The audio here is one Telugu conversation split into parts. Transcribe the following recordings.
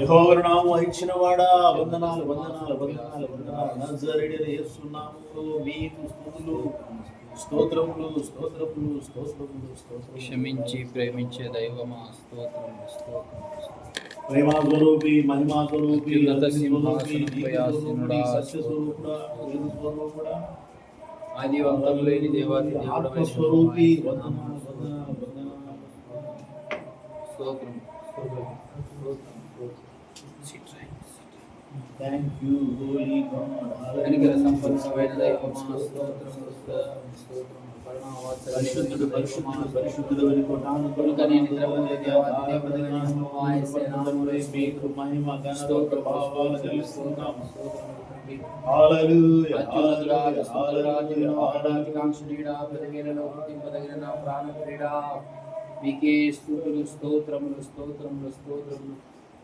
యెహోవా నామము వహించిన వాడా, వందనాలు వందనాలు వందనాలు వందనాలు. నజరేయుడైన యేసు నామములో మీకు స్తుతులు, స్తోత్రములు స్తోత్రములు స్తోత్రములు స్తోత్రములు. క్షమించి ప్రేమించే దైవమా స్తోత్రం స్తోత్రం. ప్రేమ స్వరూపి, మహిమా స్వరూపి, సింహాసనముపై సత్య స్వరూపుడా, వెలుగు స్వరూపుడా, ఆది అంతం లేని దేవాది దేవుడవైన స్వరూపి, వందనాలు వందనాలు వందనాలు. స్తోత్రం. Thank you, holy God. కనికర సంపన్నమైన దైవమా స్తోత్రం స్తోత్రం. పరిశుద్ధుడు పరిశుద్ధుడు పరిశుద్ధుడు అని కొట్టాను కొనుకని నిద్రపోయే దేవాది దేవుడైన యెహోవా యేసయ్య నామములో మీకు మహిమ ఘనత ప్రభావాలు చెల్లిస్తున్నాము. హల్లెలూయా హల్లెలూయా హల్లెలూయా. హల్లెలూయా. పదవిలో గుర్తింపదగిన నా ప్రాణ క్రీడా మీకే స్తుతులు స్తోత్రములు స్తోత్రములు స్తోత్రములు.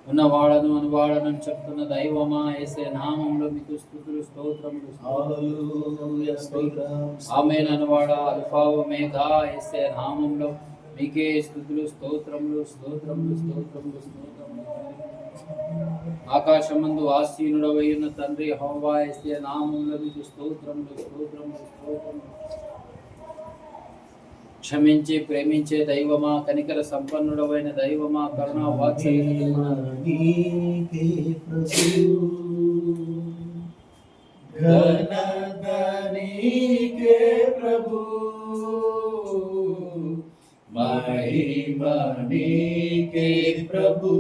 ఉన్నవాడను అనువాడను చెప్తున్న దైవమా యేసయ్య నామములో మీకు స్తుతులు స్తోత్రములు. హల్లెలూయా స్తోత్రం. ఆమేన్. అనువాడా అల్ఫా ఒమేగా యేసయ్య నామములో మీకే స్తుతులు స్తోత్రములు స్తోత్రములు స్తోత్రములు స్తోత్రములు. ఆకాశమందు ఆసీనుడవై ఉన్న తండ్రి యెహోవా యేసయ్య నామములో మీకు స్తోత్రములు స్తోత్రములు స్తోత్రములు. క్షమించి ప్రేమించే దైవమా, కనికర సంపన్నుడవైన దైవమా, కరుణా వాత్సల్యమున నీకే ఘనత నీకే ప్రభు, మహిమ నీకే ప్రభు,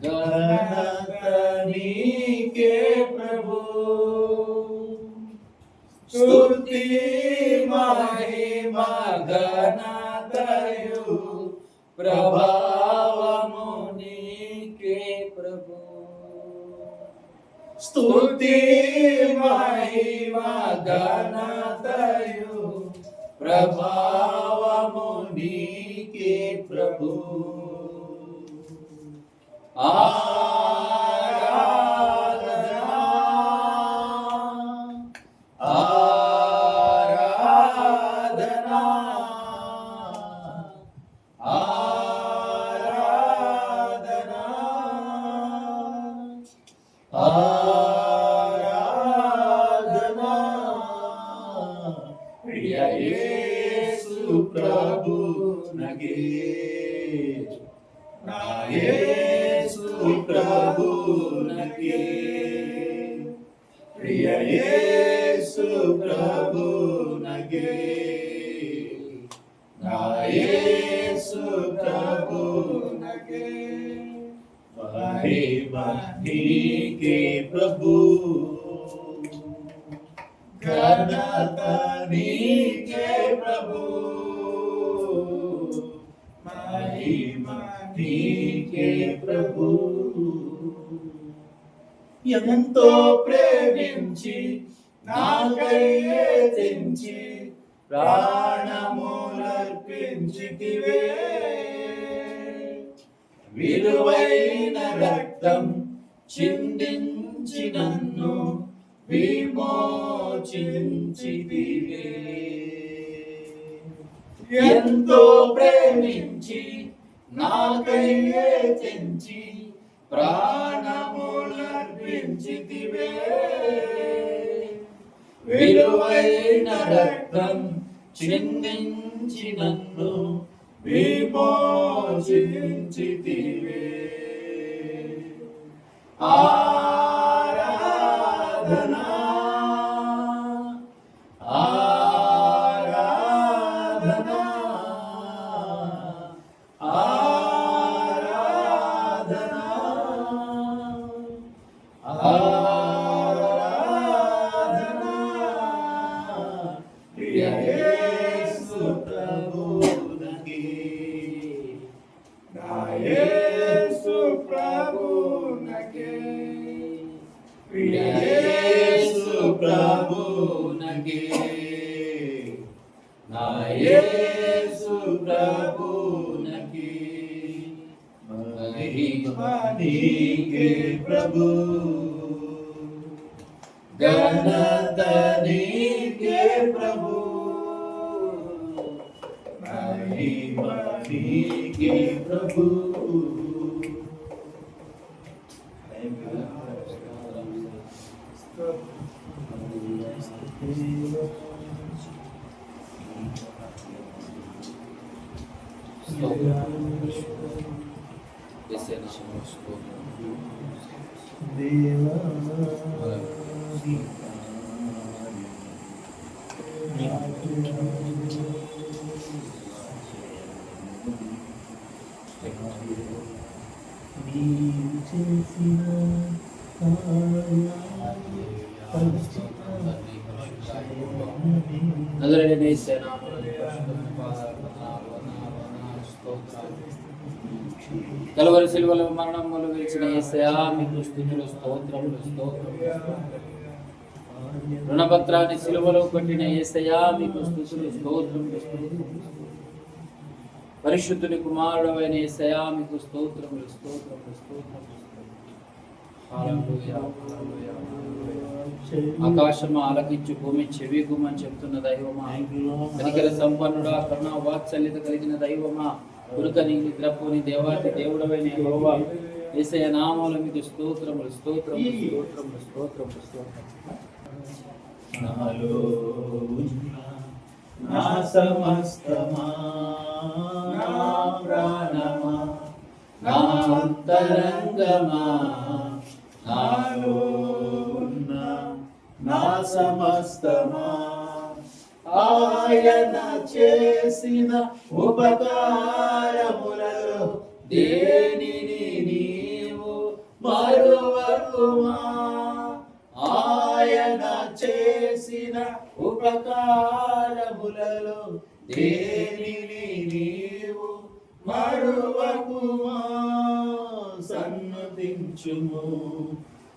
ఘనత నీకే ప్రభు, స్తుతి మహిమ ఘనతయు ప్రభావము నీకే ప్రభు, స్తుతి మహిమ ఘనతయు ప్రభావము నీకే ప్రభు. ప్రియ యేసు ప్రభు నగే, నా యేసు ప్రభు నగే, ప్రియ యేసు ప్రభు నగే, నా యేసు ప్రభు నగే, మహిమ నీకే ప్రభు, ఘనత నీకే ప్రభు, మహిమ నీకే ప్రభు. ఎంతో ప్రేమించి నాకై తెంచి ప్రాణములర్పించితివే, విలువైన రక్తం చిందించి నన్ను విమోచించితివే. ఎంతో ప్రేమించి నాకై తెంచి ప్రాణములర్పించితివే, విలువైన రక్తం చిందించి నన్ను విమోచించితివే. ఆరాధనా ఆరాధనా ఆరాధనా ఆరాధనా. ప్రియ యేసు ప్రభు నగే, నా యేసు ప్రభు నగే, ప్రియ యేసు ప్రభు నగే, నా యేసు ప్రభు నగే, మహిమ నీకే ప్రభు, ఘనత నీకే ప్రభు, మహిమ నీకే ప్రభు. కలువరి సిలువలో మరణములు విడిచిన యేసయ్యా మీకు స్తుతులు స్తోత్రములు స్తోత్రములు. రుణపత్రాన్ని సిలువలో కొట్టిన యేసయ్యా మీకు స్తుతులు స్తోత్రములు స్తోత్రములు. పరిశుద్ధుని కుమారుడు అయిన యేసయ్యా మీకు స్తోత్రములు స్తోత్రములు స్తోత్రములు. హల్లెలూయా హల్లెలూయా. ఆకాశము ఆలకించు, భూమి చెవి గుమ్మని చెప్తున్న దైవమా, కనికర సంపన్నుడా, కరుణా వాత్సల్యత కలిగిన దైవమా, కురుకని నిద్రపోని దేవాతి దేవుడవైన యెహోవా, యేసయ్య నామములో మీకు స్తోత్రములు స్తోత్రములు స్తోత్రములు స్తోత్రములు స్తోత్రములు. నాలో నా సమస్తమా, నా ప్రాణమా, నా అంతరంగమా, నాలో ఉన్న నా సమస్తమా, ఆయన చేసిన ఉపకారములలో దేనిని నీవు మరువకుమా. ఆయన చేసిన ఉపకారములలో దేనిని నీవు మరువకుమా. సన్నతించుము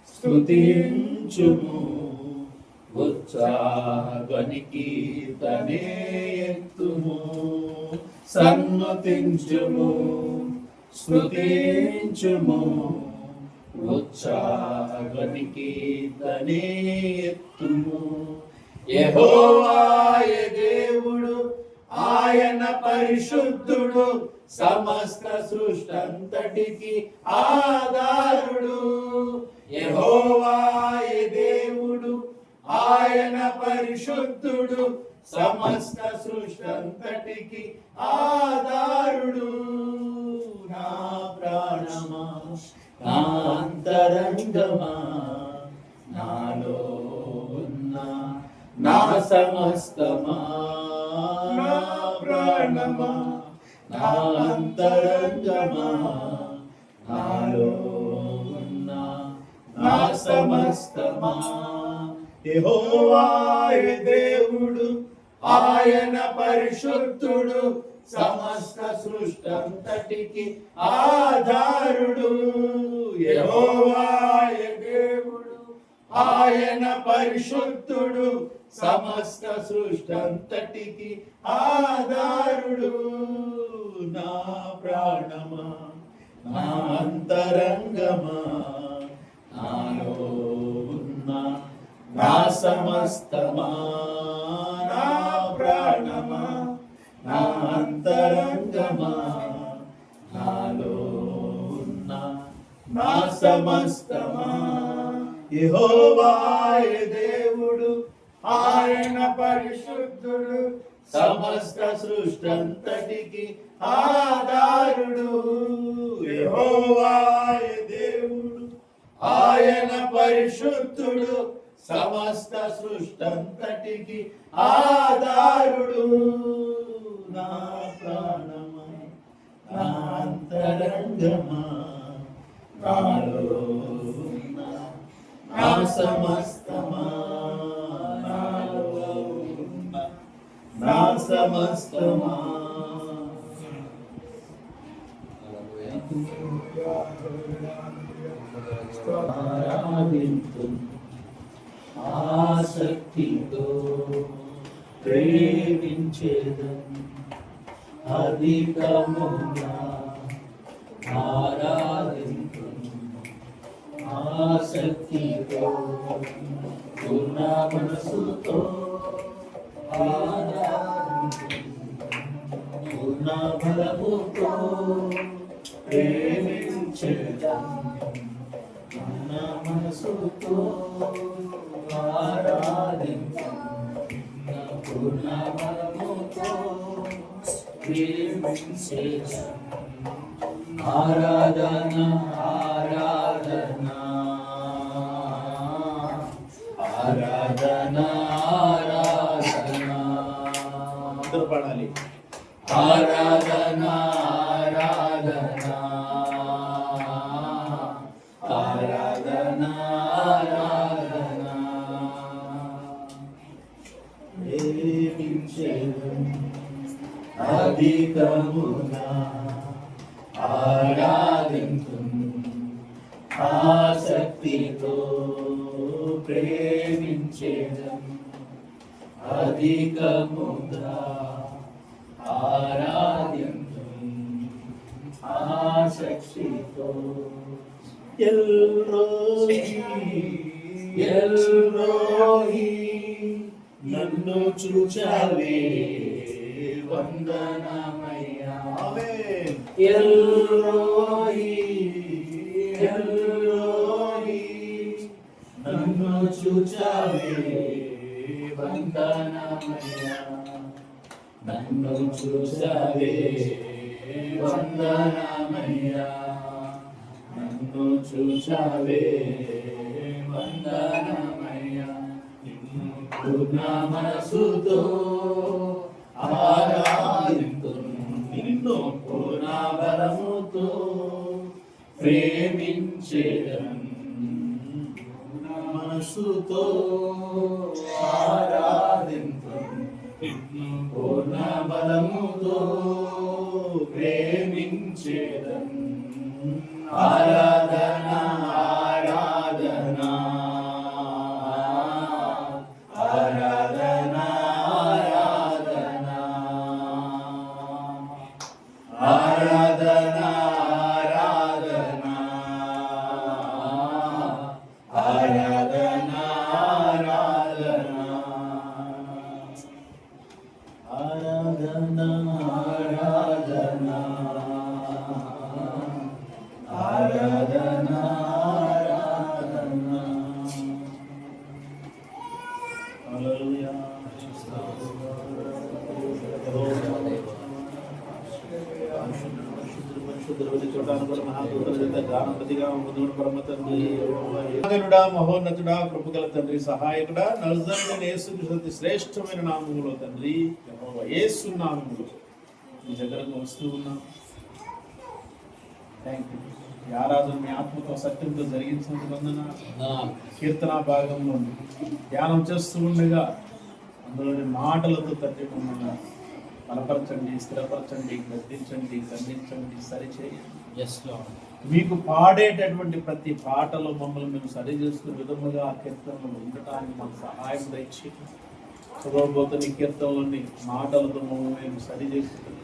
స్తుతించుము, ఉత్సాహనికి తనే ఎత్తుము. సన్నతించుము స్తుతించుము, ఉత్సాహనికి తనే ఎత్తుము. యెహోవాయే దేవుడు, ఆయన పరిశుద్ధుడు, సమస్త సృష్టంతటికి ఆధారుడు. యెహోవాయే దేవుడు, ఆయన పరిశుద్ధుడు, సమస్త సృష్టంతటికి ఆధారుడు. నా ప్రాణమా, నా అంతరంగమా, నాలో ఉన్న నా సమస్తమా, నా ప్రాణమా, నా అంతరంగమా, నాలో ఉన్న నా సమస్తమా. యెహోవాయే దేవుడు, ఆయన పరిశుద్ధుడు, సమస్త సృష్టంతటికి ఆధారుడు. యెహోవాయే దేవుడు, ఆయన పరిశుద్ధుడు, సమస్త సృష్టంతటికి ఆధారుడు. నా ప్రాణమా, నా అంతరంగమా, నాలో ఉన్న నా సమస్తమా, నా ప్రాణమా, నా అంతరంగమా, నాలో ఉన్న నా సమస్తమా. యెహోవాయే దేవుడు, ఆయన పరిశుద్ధుడు, సమస్త సృష్టంతటికి ఆధారుడు. యెహోవాయే దేవుడు, ఆయన పరిశుద్ధుడు, సమస్త సృష్టంతటికి ఆధారుడు. నా ప్రాణమా, నా అంతరంగమా, నాలో ఉన్న నా సమస్తమా, నాలో ఉన్న నా సమస్తమా. ఆసక్తితో ప్రేమించేదం, అధికముగా ఆరాధింతు. ఆసక్తితో పూర్ణ మనసుతో ఆరాధింతు, పూర్ణ బలముతో ప్రేమించేదం, పూర్ణ మనసుతో ఆరాధించం, పూర్ణ బలముతో ప్రేమించేదం. ఆరాధన ఆరాధన ఆరాధన ఆరాధన. అందరూ పాడాలి. ఆరాధన ఆరాధన ఆరాధన ఆరాధన. ప్రేమించేదం అధికముగా ఆరాధింతుం, ఆసక్తితో ప్రేమించేదం అధికముగా ఆరాధింతుం, ఆసక్తితో. ఎల్రోహి ఎల్రోహి నన్ను చూచావే వందనమయ్యా. ఎల్రోహి ఎల్రోహి నన్ను చూచావే వందనమయ్యా, నన్ను చూచావే వందనమయ్యా, నన్ను చూచావే వందనమయ్యా. పూర్ణ మనసుతో ఆరాధింతుం, నిన్ను పూర్ణ బలముతో ప్రేమించేదం, పూర్ణ మనసుతో ఆరాధింతుం, నిన్ను పూర్ణ బలముతో ప్రేమించేదం. ఆరాధన ఆరాధన ఆరాధన ఆరాధన ఆరాధన ఆరాధన ఆరాధన ఆరాధన ఆరాధన ఆరాధన ఆరాధన. హల్లెలూయా. మహోన్నతుడా, కృపగల తండ్రి, సహాయకుడా, నజరేయుడైన యేసుక్రీస్తు శ్రేష్టమైన నామములో తండ్రి, యెహోవా యేసు నామములో మీ దగ్గరకు వస్తూ ఉన్నాం. Thank you. ఈ ఆరాధన మీ ఆత్మతో సత్యంతో జరిగించినందుకు వందనాలు. కీర్తన భాగంలో ధ్యానం చేస్తూ ఉండగా అందులోని మాటలతో తండ్రి మమ్మల్ని బలపరచండి, స్థిరపరచండి, గద్దించండి, ఖండించండి, సరిచేయండి. మీకు పాడేటటువంటి ప్రతి పాటలో మమ్మల్ని మేము సరి చేసుకునే విధముగా ఆ కీర్తనలు ఉండటానికి మాకు సహాయం దయచేయండి. చదవబోతున్న కీర్తనలోని మాటలతో మమ్మల్ని మేము సరి చేసుకుని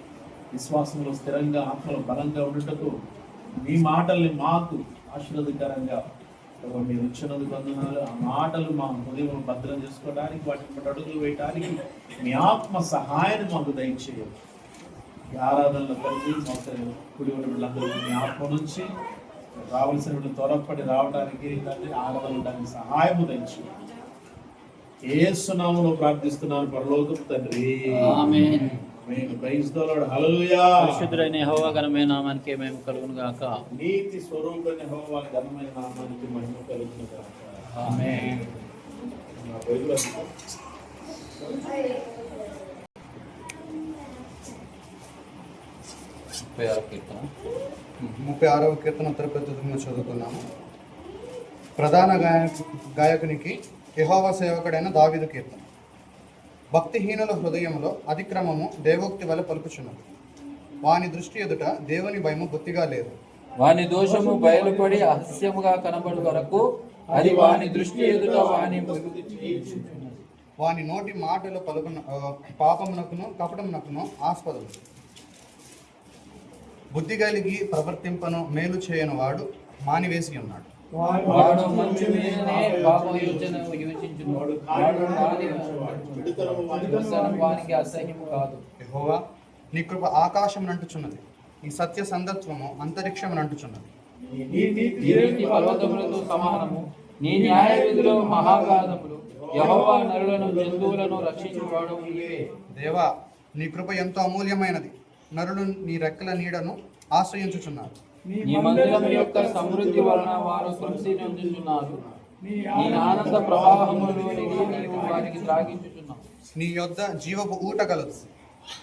విశ్వాసంలో స్థిరంగా, ఆత్మలో బలంగా ఉండటకు మీ మాటల్ని మాకు ఆశీర్వాదకరంగా మీరు ఇచ్చినందుకు వందనాలు. ఆ మాటలు మా హృదయం భద్రం చేసుకోవడానికి, వాటిని అడుగులు వేయడానికి మీ ఆత్మ సహాయాన్ని మాకు దయచేయండి. ఈ ఆరాధనలో కలిగి మాకు కుడి ఉన్న వీళ్ళందరికీ మీ ఆత్మ నుంచి రావాల్సిన వీళ్ళు త్వరపడి రావడానికి, ఆరాధనలు దానికి సహాయము దయచేయండి. యేసు నామములో ప్రార్థిస్తున్నాను పరలోకపు తండ్రి, ఆమేన్. Praise the Lord. హల్లెలూయా. పరిశుద్ధుడైన యెహోవా ఘనమైన నామానికి మహిమ కలుగును గాక. నీతి స్వరూపమైన యెహోవా ఘనమైన నామానికి మహిమ కలుగును గాక. ఆమేన్. నా బైబిల్ 36వ కీర్తన ఉత్తర పద్ధతిలో చదువుకున్నాము. ప్రధాన గాయకునికి యెహోవా సేవకుడైన దావీదు కీర్తన. భక్తిహీనుల హృదయంలో అతిక్రమము దేవోక్తి వలె పలుకుచున్నది. వాని దృష్టి ఎదుట దేవుని భయము బొత్తిగా లేదు. వాని దోషము బయలుపడి అహస్యముగా కనబడు వరకు అది వాని దృష్టి ఎదుట వాని నోటి మాటలు పాపమునకును కపటమునకును ఆస్పదము. బుద్ధి కలిగి ప్రవర్తింపను మేలు చేయని వాడు మానివేసి ఉన్నాడు. వాడు మంచు మీదనే పాపయోచన యోచించును. వానికి అసహ్యము కాదు. యెహోవా నీ కృప ఆకాశం నంటుచున్నది, నీ సత్య సందత్వము అంతరిక్షం నంటుచున్నది. నీ నీతి పర్వతములతో సమానము, నీ న్యాయ విధులు మహాగాధములు. యెహోవా నరులను జంతువులను రక్షించువాడు నీవే. దేవా, నీ కృప ఎంతో అమూల్యమైనది. నరులు నీ రెక్కల నీడను ఆశ్రయించుచున్నారు. నీ మందిరం యొక్క సమృద్ధి వలన వారు తృప్తి నొందుచున్నారు. నీ ఆనంద ప్రవాహములోని నీవు వారికి త్రాగించుచున్నావు. నీ యొద్ద జీవపు ఊట కలదు.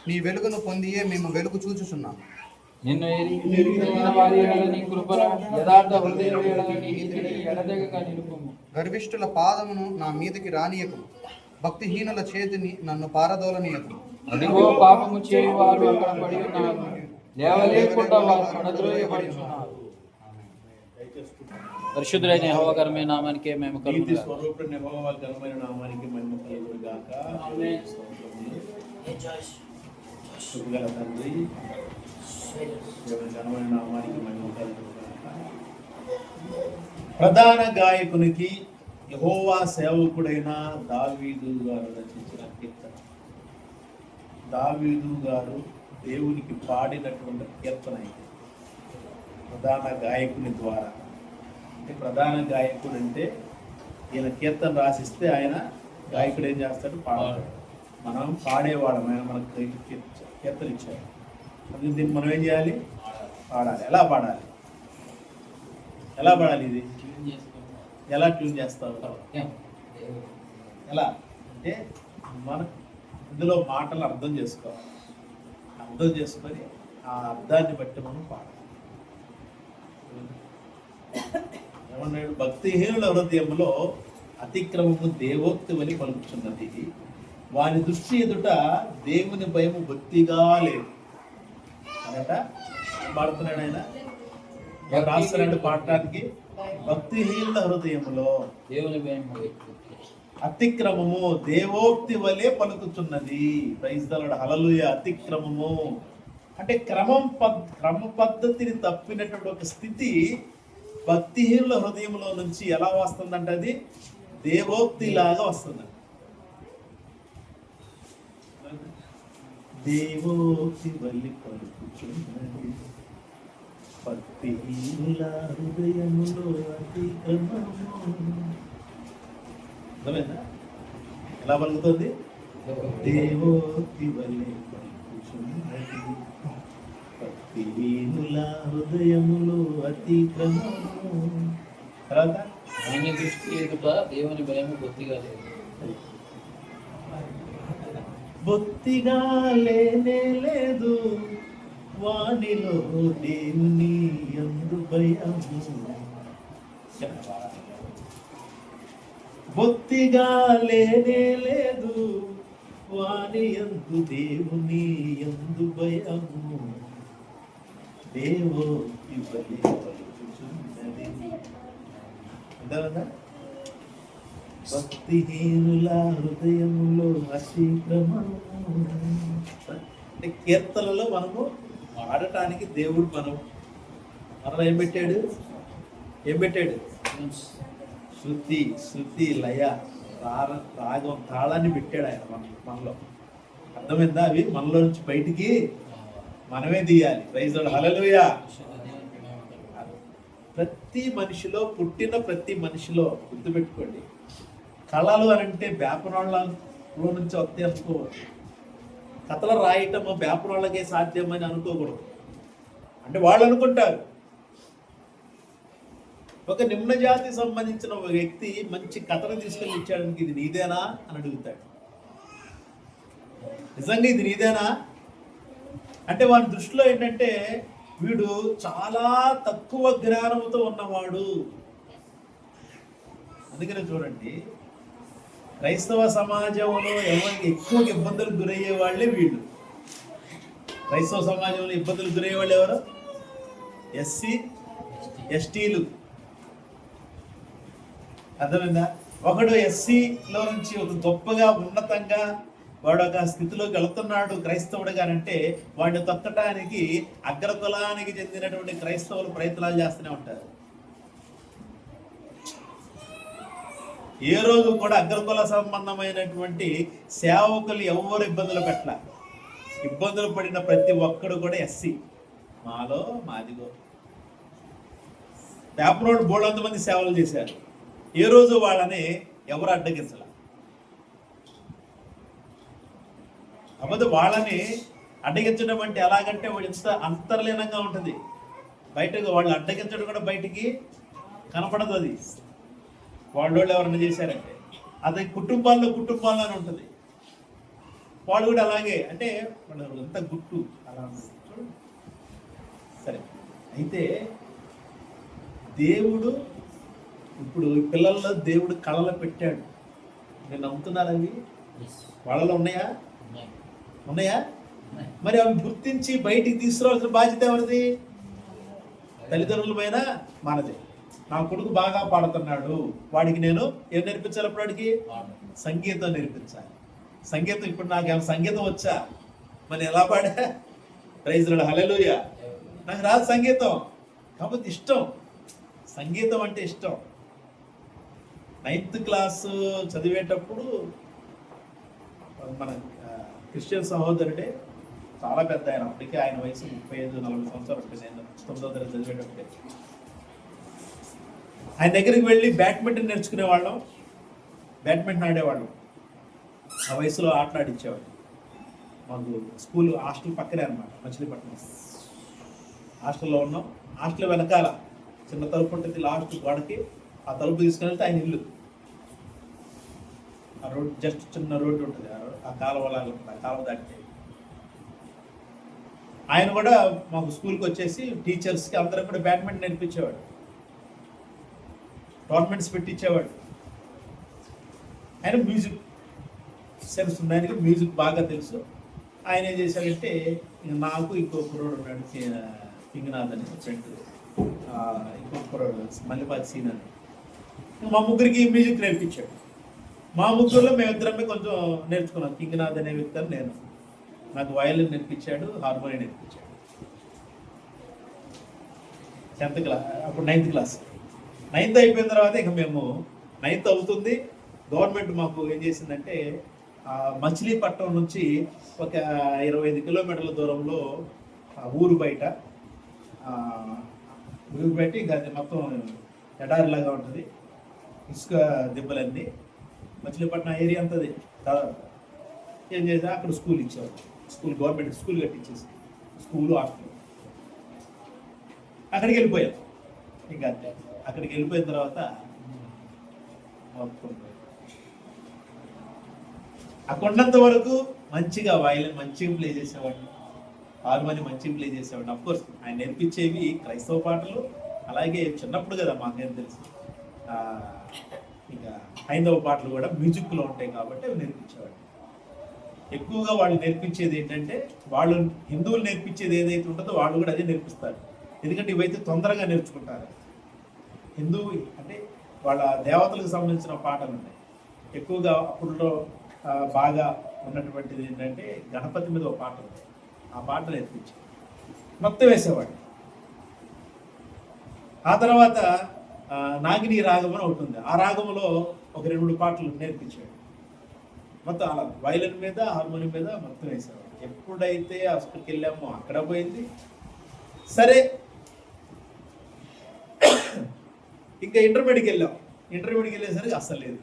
నీ వెలుగును పొందియే మేము వెలుగు చూచుచున్నాం. నిన్ను ఎరిగిన వారి ఎడల నీ కృపను, యథార్థ హృదయుల ఎడల నీ నీతిని ఎడతెగక నిలుపుము. గర్విష్ఠుల పాదమును నా మీదకి రానియకుము, భక్తిహీనుల చేతిని నన్ను పారదోలనీయకుము. అదిగో పాపము చేయు వారు అక్కడ పడి ఉన్నారు, లేవలేకుండా వారు పడద్రోయబడుచున్నారు. పరిశుద్ధులైన యెహోవా ఘనమైన నామానికి మేము నీతి కలుగుతాము. స్వరూపుడైన యెహోవా ఘనమైన నామానికి మహిమ కలుగును గాక. ఆమేన్. కృపగల తండ్రి, దేవుని ఘనమైన నామానికి మహిమ కలుగును గాక. ప్రధాన గాయకునికి యెహోవా సేవకుడైన దావీదు గారు రచించిన కీర్తన. దావీదు గారు దేవునికి పాడినటువంటి కీర్తన ఇది, ప్రధాన గాయకుని ద్వారా. అంటే ప్రధాన గాయకుడు అంటే ఈయన కీర్తన రాసిస్తే ఆయన గాయకుడు ఏం చేస్తాడు? పాడతాడు. మనం పాడేవాళ్ళం, ఆయన మనకు కీర్తన ఇచ్చాడు. అందుకే దీన్ని మనం ఏం చేయాలి? పాడాలి. ఎలా పాడాలి? ఎలా పాడాలి? ఇది ఎలా ట్యూన్ చేస్తావు? ఎలా అంటే మన ఇందులో మాటలు అర్థం చేసుకోవాలి. అర్థం చేసుకొని ఆ అర్థాన్ని బట్టి మనం పాడాలి. ఏమన్నాడు? భక్తిహీనుల హృదయంలో అతిక్రమము దేవోక్తి వలి పలుకుతున్నది, వాని దృష్టి ఎదుట దేవుని భయము బొత్తిగా లేదు అనట. పాడుతున్నాడు ఆయన, రాస్తున్నాడు పాడటానికి. భక్తిహీనుల హృదయంలో దేవుని భయం అతిక్రమము దేవోక్తి వలె పలుకుతున్నది. ప్రైజ్ ది లార్డ్, హల్లెలూయా. అతిక్రమము అంటే క్రమ పద్ధతిని తప్పినటువంటి ఒక స్థితి భక్తిహీనుల హృదయంలో నుంచి ఎలా వస్తుందంటే అది దేవోక్తి లాగా వస్తుంది. దేవోక్తి వల్లి పలుకుతున్నది, భక్తిహీనుల హృదయములో అతిక్రమము. అర్థమైందా? ఎలా పలుకుతుంది? దేవోక్తి వల్లి పలుకుతున్నది, భక్తిహీనుల హృదయములో అతిక్రమము. తర్వాత ఆయన దృష్టి ఎదుట దేవుని భయము బొత్తిగా లేదు. బొత్తిగా లేనే లేదు, వానిలో దేవుని యందు భయము. బొత్తిగా లేనే లేదు, వాని యందు దేవుని యందు భయము. దేవో ఇవ్వలే పలుకుచున్నది. భక్తిహీనుల హృదయములో అతిక్రమము. అంటే కీర్తనలో మనము వాడటానికి దేవుడు మనలో ఏం పెట్టాడు? శృతి లయ రాగం తాళాన్ని పెట్టాడు ఆయన మనలో. అర్థమైందా? అవి మనలో నుంచి బయటికి మనమే తీయాలి. ప్రైజ్ ది లార్డ్, హల్లెలూయా. పుట్టిన ప్రతి మనిషిలో గుర్తుపెట్టుకోండి, కళలు అని అంటే బేపనోళ్ళలో నుంచి వస్తే అనుకోవచ్చు. కథలు రాయటం బేపనోళ్ళకే సాధ్యమని అనుకోకూడదు. అంటే వాళ్ళు అనుకుంటారు, ఒక నిమ్న జాతి సంబంధించిన ఒక వ్యక్తి మంచి కథను తీసుకొని ఇచ్చాడానికి ఇది నీదేనా అని అడుగుతాడు. నిజంగా ఇది నీదేనా అంటే వాని దృష్టిలో ఏంటంటే వీడు చాలా తక్కువ జ్ఞానంతో ఉన్నవాడు. అందుకనే చూడండి, క్రైస్తవ సమాజంలో ఎవరికి ఎక్కువ ఇబ్బందులకు గురయ్యే వాళ్ళే వీళ్ళు. క్రైస్తవ సమాజంలో ఇబ్బందులకు గురయ్యే వాళ్ళు ఎవరు? ఎస్సీ ఎస్టీలు. అర్థమైందా? ఒకడు ఎస్సీలో నుంచి ఒక గొప్పగా ఉన్నతంగా వాడు ఒక స్థితిలోకి వెళుతున్నాడు క్రైస్తవుడు గానంటే వాడిని తొక్కటానికి అగ్రకులానికి చెందినటువంటి క్రైస్తవులు ప్రయత్నాలు చేస్తూనే ఉంటారు. ఏ రోజు కూడా అగ్రకుల సంబంధమైనటువంటి సేవకులు ఎవరు ఇబ్బందులు పెట్టాల. ఇబ్బందులు పడిన ప్రతి ఒక్కడు కూడా ఎస్సీ, మాలో మాదిగో. వేపనోడు బోళ్ళంత మంది సేవలు చేశారు, ఏ రోజు వాళ్ళని ఎవరు అడ్డగించాల. అబద్ధ వాళ్ళని అడ్డగించడం అంటే ఎలాగంటే వాడు ఎంత అంతర్లీనంగా ఉంటుంది, బయటకు వాళ్ళు అడ్డగించడం కూడా బయటికి కనపడదు. అది వాళ్ళు ఎవరైనా చేశారంటే అది కుటుంబాల్లోనే ఉంటుంది. వాళ్ళు కూడా అలాగే, అంటే వాళ్ళు అంతా గుట్టు అలా ఉంటుంది చూడండి. సరే, అయితే దేవుడు ఇప్పుడు ఈ పిల్లల్లో దేవుడు కళలో పెట్టాడు. నేను నమ్ముతున్నారవి వాళ్ళలో ఉన్నాయా? మరి అవి గుర్తించి బయటికి తీసుకురావాల్సిన బాధ్యత ఎవరిది? తల్లిదండ్రులమైన మనది. నా కొడుకు బాగా పాడుతున్నాడు, వాడికి నేను ఏం నేర్పించాలి? అప్పుడు వాడికి సంగీతం నేర్పించాలి. సంగీతం ఇప్పుడు నాకు సంగీతం వచ్చా, మరి ఎలా పాడా? ప్రైజ్ లార్డ్, హల్లెలూయా. నాకు రాదు సంగీతం, కాబట్టి ఇష్టం, సంగీతం అంటే ఇష్టం. 9th క్లాస్ చదివేటప్పుడు మన క్రిస్టియన్ సహోదరుడే, చాలా పెద్ద ఆయన, అప్పటికే ఆయన వయసు 35-40 సంవత్సరాలు ఉంటుంది. నేను 9వ తరగతి చదివేటప్పుడే ఆయన దగ్గరికి వెళ్ళి బ్యాడ్మింటన్ నేర్చుకునేవాళ్ళం, బ్యాడ్మింటన్ ఆడేవాళ్ళం. ఆ వయసులో ఆటలాడించేవాడు. మాకు స్కూల్ హాస్టల్ పక్కనే అనమాట, మచిలీపట్నం హాస్టల్లో ఉన్నాం. హాస్టల్ వెనకాల చిన్న తలుపు ఉంటుంది, లాస్ట్ గోడకి ఆ తలుపు తీసుకెళ్తే ఆయన ఇల్లు. ఆ రోడ్ జస్ట్ చిన్న రోడ్డు ఉంటుంది, ఆ కాలువలాగా ఉంటుంది, ఆ కాలువ దాటితే. ఆయన కూడా మాకు స్కూల్కి వచ్చేసి టీచర్స్కి అందరికి కూడా బ్యాడ్మింటన్ నేర్పించేవాడు, టోర్నమెంట్స్ పెట్టించేవాడు. ఆయన మ్యూజిక్ సెన్స్ ఉంది, ఆయనకి మ్యూజిక్ బాగా తెలుసు. ఆయన ఏం చేశాడంటే, నాకు ఇంకో కుర్రోడు ఉన్నాడు, పింగనాథ్ అని ఫ్రెండ్, ఇంకో కుర్రోడు మల్లిపాటి సీన్ అని, మా ముగ్గురికి మ్యూజిక్ నేర్పించాడు. మా ముగ్గురులో మేమిద్దరమే కొంచెం నేర్చుకున్నాం. కింగనాథ్ అనే వ్యక్తి అని నేను, నాకు వయలిన్ నేర్పించాడు, హార్మోనియం నేర్పించాడు. 10th క్లాస్, అప్పుడు 9th క్లాస్. 9th అయిపోయిన తర్వాత ఇక మేము 9th అవుతుంది, గవర్నమెంట్ మాకు ఏం చేసిందంటే మచిలీపట్నం నుంచి ఒక 25 కిలోమీటర్ల దూరంలో ఊరు బయట ఇంకా మొత్తం ఎడారిలాగా ఉంటుంది, ఇసుక దిబ్బలన్నీ, మచిలీపట్నం ఏరియా అంతది దాదాపు. ఏం చేసా, అక్కడ స్కూల్ ఇచ్చేవారు, స్కూల్ గవర్నమెంట్ స్కూల్ కట్టించేసి, స్కూలు హాస్టల్. అక్కడికి వెళ్ళిపోయాం. ఇంకా అంతే, అక్కడికి వెళ్ళిపోయిన తర్వాత అక్కడంత వరకు మంచిగా వయలిన్ మంచిగా ప్లే చేసేవాడిని, హార్మోనియం మంచిగా ప్లే చేసేవాడిని. అఫ్కోర్స్ ఆయన నేర్పించేవి క్రైస్తవ పాటలు, అలాగే చిన్నప్పుడు కదా మాకేం తెలుసు, ఇంకా హైందవ పాటలు కూడా మ్యూజిక్లో ఉంటాయి కాబట్టి అవి నేర్పించేవాడు. ఎక్కువగా వాళ్ళు నేర్పించేది ఏంటంటే, వాళ్ళు హిందువులు నేర్పించేది ఏదైతే ఉంటుందో వాళ్ళు కూడా అదే నేర్పిస్తారు. ఎందుకంటే ఇవైతే తొందరగా నేర్చుకుంటారు. హిందూ అంటే వాళ్ళ దేవతలకు సంబంధించిన పాటలు ఉన్నాయి ఎక్కువగా. అప్పుడులో బాగా ఉన్నటువంటిది ఏంటంటే, గణపతి మీద ఒక పాట ఉంది, ఆ పాట నేర్పించి మొత్తం వేసేవాడు. ఆ తర్వాత నాగిని రాగం అని ఒకటి ఉంది, ఆ రాగంలో ఒక 2-3 పాటలు నేర్పించాడు. మొత్తం అలా వయలిన్ మీద హార్మోనియం మీద మొత్తం వేసేవాడు. ఎప్పుడైతే హాస్పిటల్కి వెళ్ళామో అక్కడ పోయింది. సరే, ఇంకా ఇంటర్మీడియట్కి వెళ్ళాం. ఇంటర్మీడియట్కి వెళ్ళేసరికి అస్సలు లేదు.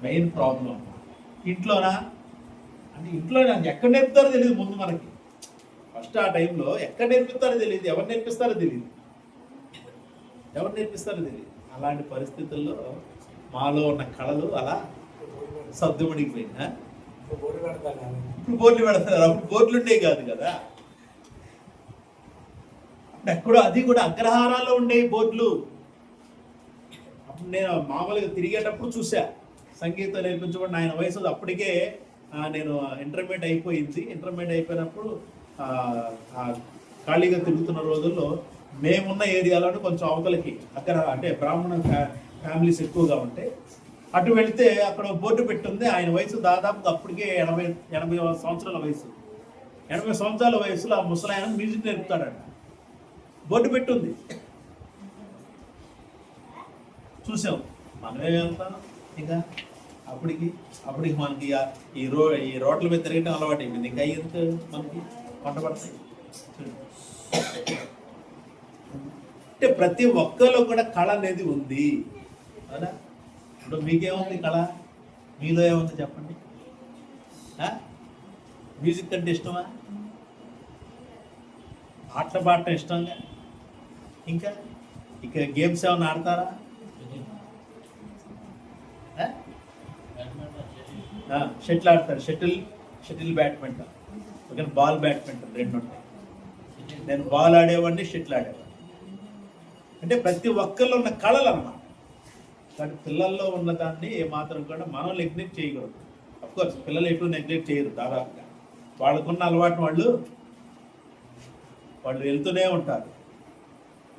మెయిన్ ప్రాబ్లం ఇంట్లోనా అంటే, ఇంట్లో నాకు ఎక్కడ నేర్పుతారో తెలియదు. ముందు మనకి ఫస్ట్ ఆ టైంలో ఎక్కడ నేర్పిస్తారో తెలియదు, ఎవరు నేర్పిస్తారో తెలియదు. అలాంటి పరిస్థితుల్లో మాలో ఉన్న కళలు అలా సర్దుమణిగిపోయిందా. ఇప్పుడు బోర్డులు పెడతారు, అప్పుడు బోర్డులు ఉండేవి కాదు కదా. ఎక్కడో అది కూడా అగ్రహారాల్లో ఉండేవి బోర్డులు. అప్పుడు నేను మామూలుగా తిరిగేటప్పుడు చూసా, సంగీతం నేర్పించబడిన ఆయన వయసు అప్పటికే నేను ఇంటర్మీడియట్ అయిపోయింది. ఇంటర్మీడియట్ అయిపోయినప్పుడు ఖాళీగా తిరుగుతున్న రోజుల్లో మేమున్న ఏరియాలోనే కొంచెం అవతలకి అక్కడ అంటే బ్రాహ్మణ ఫ్యామిలీస్ ఎక్కువగా ఉంటాయి. అటు వెళితే అక్కడ బోర్డు పెట్టింది. ఆయన వయసు దాదాపు అప్పటికే 80 సంవత్సరాల వయసు. 80 సంవత్సరాల వయసులో ఆ ముసలాయన మ్యూజిక్ నేర్పుతాడంట. బోర్డు పెట్టుంది, చూసాం. మనమే వెళ్తాం. ఇంకా అప్పటికి మనకి ఈ రోడ్ల మీద తిరగటం అలవాటు అయిపోయింది. ఇంకా ఎందుకు మనకి పంట పడతాయి. అంటే ప్రతి ఒక్కరిలో కూడా కళ అనేది ఉంది. అవునా? ఇప్పుడు మీకేముంది కళ? మీలో ఏముంది చెప్పండి. మ్యూజిక్ అంటే ఇష్టమా? ఆటలు పాడటం ఇష్టంగా? ఇంకా గేమ్స్ ఏమైనా ఆడతారా? షటిల్ ఆడతారు. Shuttle badminton, okay, ball badminton రెండు ఉంటాయి. నేను బాల్ ఆడేవాడిని, షటిల్ ఆడేవాడిని. అంటే ప్రతి ఒక్కరిలో ఉన్న కళలు అన్నమాట. కానీ పిల్లల్లో ఉన్నదాన్ని ఏమాత్రం కూడా మనం నెగ్లెక్ట్ చేయకూడదు. అఫ్కోర్స్ పిల్లలు ఎటు నెగ్లెక్ట్ చేయరు. దాదాపుగా వాళ్ళకున్న అలవాటు వాళ్ళు వెళ్తూనే ఉంటారు.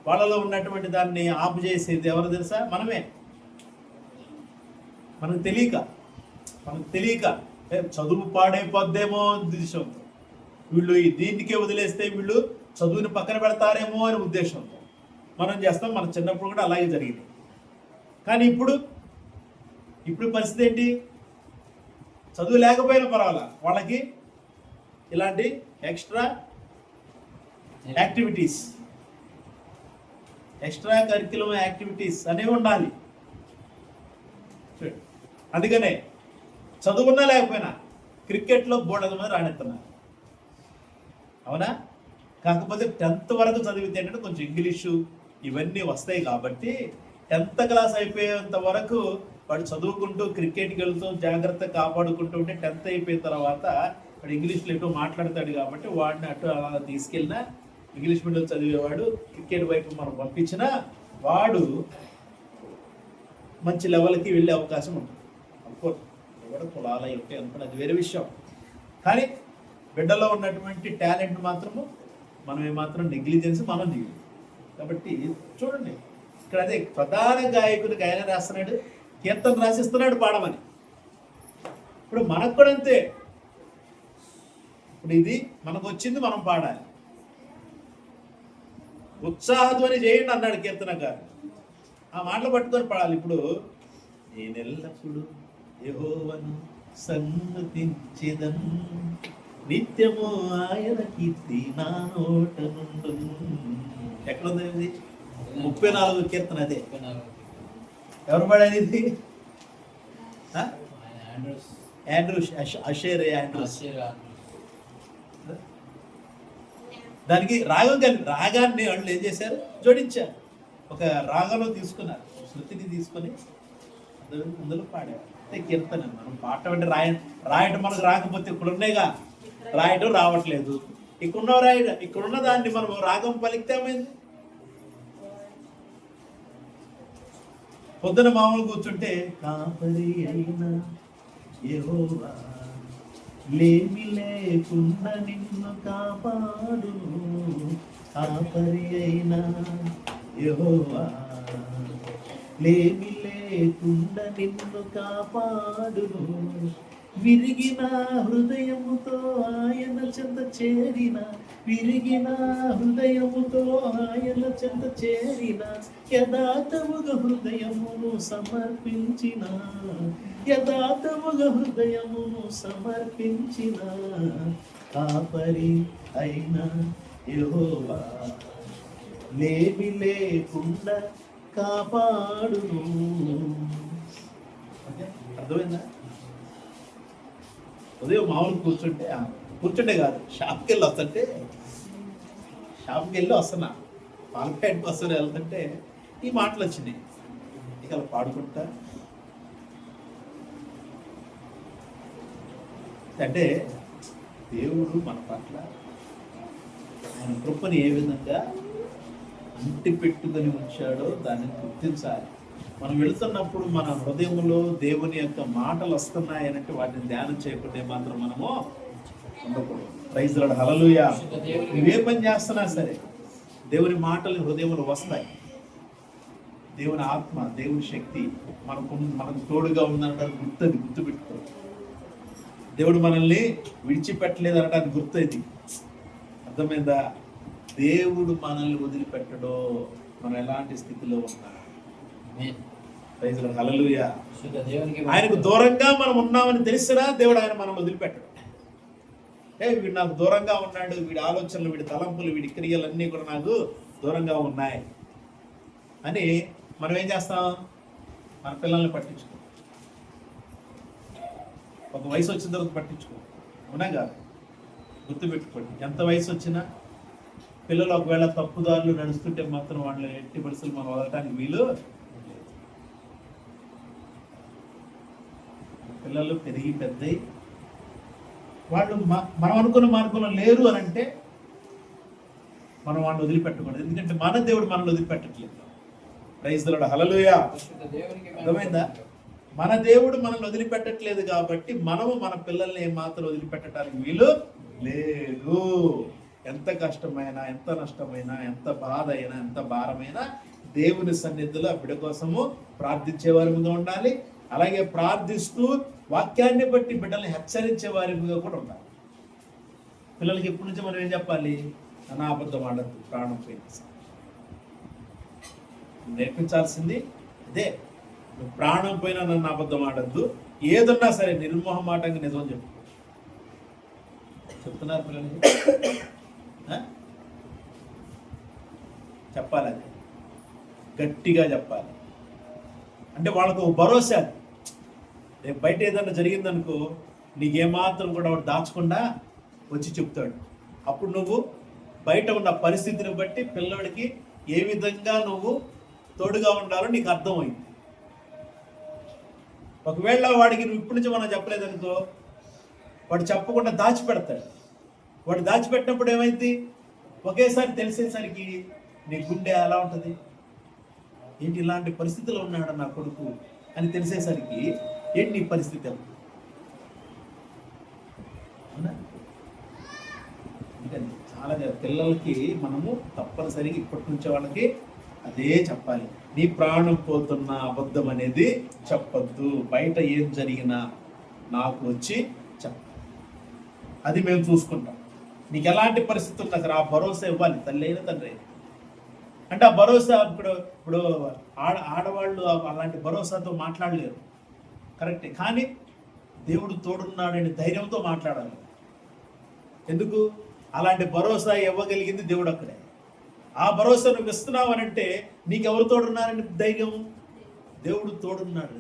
వాళ్ళలో ఉన్నటువంటి దాన్ని ఆపు చేసేది ఎవరు తెలుసా? మనమే. మనకు తెలియక చదువు పాడైపోద్దేమో ఉద్దేశంతో, వీళ్ళు దీనికే వదిలేస్తే వీళ్ళు చదువుని పక్కన పెడతారేమో అనే ఉద్దేశంతో మనం చేస్తాం. మన చిన్నప్పుడు కూడా అలాగే జరిగింది. కానీ ఇప్పుడు పరిస్థితి ఏంటి? చదువు లేకపోయినా పర్వాలా, వాళ్ళకి ఇలాంటి ఎక్స్ట్రా కరిక్యులమ్ యాక్టివిటీస్ అనేవి ఉండాలి. అందుకనే చదువున్నా లేకపోయినా క్రికెట్లో బోర్డు మీద రాణిస్తున్నారు. అవునా? కాకపోతే 10th వరకు చదివితే ఏంటంటే కొంచెం ఇంగ్లీషు ఇవన్నీ వస్తాయి కాబట్టి 10th క్లాస్ అయిపోయేంత వరకు వాడు చదువుకుంటూ క్రికెట్కి వెళ్తూ జాగ్రత్తగా కాపాడుకుంటూ ఉంటే 10th అయిపోయిన తర్వాత వాడు ఇంగ్లీష్లో ఎటు మాట్లాడతాడు కాబట్టి వాడిని అటు అలా తీసుకెళ్ళినా, ఇంగ్లీష్ మీడియం చదివేవాడు క్రికెట్ వైపు మనం పంపించినా వాడు మంచి లెవెల్కి వెళ్ళే అవకాశం ఉంటుంది. అఫ్కోర్స్ కూడా కులాల యొక్క అనుకుని అది వేరే విషయం. కానీ బిడ్డలో ఉన్నటువంటి టాలెంట్ మాత్రము మనం ఏమాత్రం నెగ్లిజెన్స్ మనం చేయదు. కాబట్టి చూడండి, ఇక్కడ అదే ప్రధాన గాయకుడికి ఆయన రాస్తున్నాడు, కీర్తన రాసిస్తున్నాడు పాడమని. ఇప్పుడు మనకు కూడా అంతే. ఇప్పుడు ఇది మనకు వచ్చింది, మనం పాడాలి. ఉత్సాహధ్వని చేయండి అన్నాడు కీర్తనకారు. ఆ మాటలు పట్టుకొని పాడాలి. ఇప్పుడు నేనెల్లప్పుడు యెహోవాను సన్నుతించెదను, నిత్యము ఆయన కీర్తి నా నోట నుండును. ఎక్కడుంది ఇది? 34వ కీర్తన. అదే ఎవరు పాడాలి ఇది? Asher Andrews. దానికి రాగాన్ని వాళ్ళు ఏం చేశారు? జోడించారు. ఒక రాగంలో తీసుకున్నారు, శృతిని తీసుకొని అందులో పాడారు. కీర్తన మనం పాట అంటే రాయటం మనకు రాకపోతే ఇక్కడున్నాయిగా రాయటం రావట్లేదు. ఇక్కడున్న దాన్ని మనం రాగం పలికితే ఏమైంది? పొద్దున మామూలు కూర్చుంటే కాపరి అయినా యెహోవా లేమి లేకుండా నిన్ను కాపాడును, కాపరి అయినా యెహోవా లేమి లేకుండా నిన్ను కాపాడును. విరిగిన హృదయముతో ఆయన చెంత చేరిన, విరిగిన హృదయముతో ఆయన చెంత చేరిన, యథార్థముగా హృదయమును సమర్పించిన, యథార్థముగా హృదయమును సమర్పించిన కాపరి అయిన యెహోవా లేమి లేకుండా కాపాడును. అర్థమైందా? ఉదయం మామూలు కూర్చుంటే కాదు, షాప్కి వెళ్ళి వస్తున్నా పాలపేటకి వస్తున్నా వెళ్తుంటే ఈ మాటలు వచ్చినాయి. ఇక అలా పాడుకుంటా అంటే దేవుడు మన పట్ల ఆయన కృపని ఏ విధంగా అంటి పెట్టుకొని ఉంచాడో దాన్ని గుర్తించాలి. మనం వెళుతున్నప్పుడు మన హృదయంలో దేవుని యొక్క మాటలు వస్తున్నాయనంటే వాటిని ధ్యానం చేయకుండా మాత్రం మనము ఉండకూడదు. ప్రైజ్ లార్డ్, హల్లెలూయా. నువ్వే పని చేస్తున్నా సరే దేవుని మాటలు హృదయంలో వస్తాయి. దేవుని ఆత్మ, దేవుని శక్తి మనకు తోడుగా ఉందనడానికి గుర్తుపెట్టుకో. దేవుడు మనల్ని విడిచిపెట్టలేదు అనడానికి గుర్తు ఇది. అర్థమైందా? దేవుడు మనల్ని వదిలిపెట్టడో మనం ఎలాంటి స్థితిలో ఉన్నా ప్రైజ్ లార్డ్, హల్లెలూయా. శుద్ధ దేవునికి ఆయనకు దూరంగా మనం ఉన్నామని తెలిసినా దేవుడు ఆయన మనం వదిలిపెట్టడు. వీడు నాకు దూరంగా ఉన్నాడు, వీడి ఆలోచనలు, వీడి తలంపులు, వీడి క్రియలు అన్నీ కూడా నాకు దూరంగా ఉన్నాయి అని మనం ఏం చేస్తాం? మన పిల్లల్ని పట్టించుకో. ఒక వయసు వచ్చిన తర్వాత పట్టించుకో. అవునా కాదు? గుర్తుపెట్టుకోండి, ఎంత వయసు వచ్చినా పిల్లలు ఒకవేళ తప్పుదారులు నడుస్తుంటే మాత్రం వాళ్ళు ఎట్టి పరిస్థితులు మనం వదలటానికి వీలు. పిల్లలు పెరిగి పెద్దయి వాళ్ళు మనం అనుకున్న మార్గంలో లేరు అని అంటే మనం వాళ్ళని వదిలిపెట్టకూడదు. ఎందుకంటే మన దేవుడు మనల్ని వదిలిపెట్టట్లేదు. ప్రైజ్ ది లార్డ్, హల్లెలూయా. శుద్ధ దేవునికి అర్థమైందా? మన దేవుడు మనల్ని వదిలిపెట్టట్లేదు కాబట్టి మనము మన పిల్లల్ని ఏమాత్రం వదిలిపెట్టడానికి వీలు లేదు. ఎంత కష్టమైనా, ఎంత నష్టమైనా, ఎంత బాధ అయినా, ఎంత భారమైనా దేవుని సన్నిధిలో ఆ బిడ్డ కోసము ప్రార్థించే వారిగా ఉండాలి. అలాగే ప్రార్థిస్తూ వాక్యాన్ని బట్టి బిడ్డల్ని హెచ్చరించే వారిగా కూడా ఉండాలి. పిల్లలకి ఎప్పటి నుంచి మనం ఏం చెప్పాలి? నా అబద్ధం ఆడద్దు, ప్రాణం పోయింది. నేర్పించాల్సింది అదే. నువ్వు ప్రాణం పోయినా నన్ను అబద్ధం ఆడద్దు, ఏదన్నా సరే నిర్మోహమాటంగా నిజం చెప్పు. చెప్తున్నారు పిల్లలకి? చెప్పాలి, అది గట్టిగా చెప్పాలి. అంటే వాళ్ళకు భరోసా. రేపు బయట ఏదన్నా జరిగిందనుకో, నీకేమాత్రం కూడా వాడు దాచకుండా వచ్చి చెప్తాడు. అప్పుడు నువ్వు బయట ఉన్న పరిస్థితిని బట్టి పిల్లడికి ఏ విధంగా నువ్వు తోడుగా ఉండాలో నీకు అర్థమైంది. ఒకవేళ వాడికి నువ్వు ఇప్పటి నుంచి మనం చెప్పలేదనుకో, వాడు చెప్పకుండా దాచిపెడతాడు. వాడు దాచిపెట్టినప్పుడు ఏమైంది? ఒకేసారి తెలిసేసరికి నీ గుండె ఎలా ఉంటుంది? ఏంటి ఇలాంటి పరిస్థితిలో ఉన్నాడు నా కొడుకు అని తెలిసేసరికి ఏంటి నీ పరిస్థితి? అవునా? అందుకని చాలా పిల్లలకి మనము తప్పనిసరిగా ఇప్పటి నుంచే వాళ్ళకి అదే చెప్పాలి. నీ ప్రాణం పోతున్న అబద్ధం అనేది చెప్పద్దు. బయట ఏం జరిగినా నాకు వచ్చి చెప్పాలి. అది మేము చూసుకుంటాం. నీకు ఎలాంటి పరిస్థితి ఉన్నా సరే ఆ భరోసా ఇవ్వాలి. తల్లి అయినా తండ్రి అయినా. అంటే ఆ భరోసా ఇప్పుడు ఆడవాళ్ళు అలాంటి భరోసాతో మాట్లాడలేరు, కరెక్టే. కానీ దేవుడు తోడున్నాడని ధైర్యంతో మాట్లాడాలి. ఎందుకు? అలాంటి భరోసా ఇవ్వగలిగింది దేవుడు అక్కడే. ఆ భరోసా నువ్వు ఇస్తున్నావు అని అంటే నీకెవరు తోడున్నారని ధైర్యం? దేవుడు తోడున్నాడు.